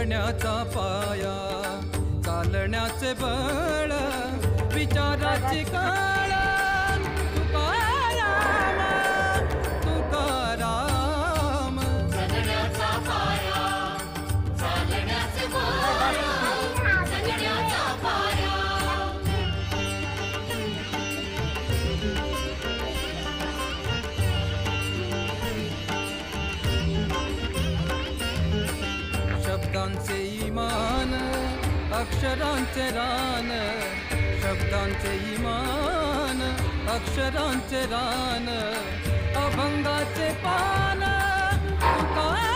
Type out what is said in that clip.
जगण्याचा पाया, चालण्याचे बळ, विचाराची कळ. तुकाराम तुकाराम. जगण्याचा पाया, चालण्याचे बळ, जगण्याचा पाया. शब्दांचे इमान, अक्षरांचे रान, शब्दांचे इमान, अक्षरांचे रान, अभंगाचे पान. तुकाराम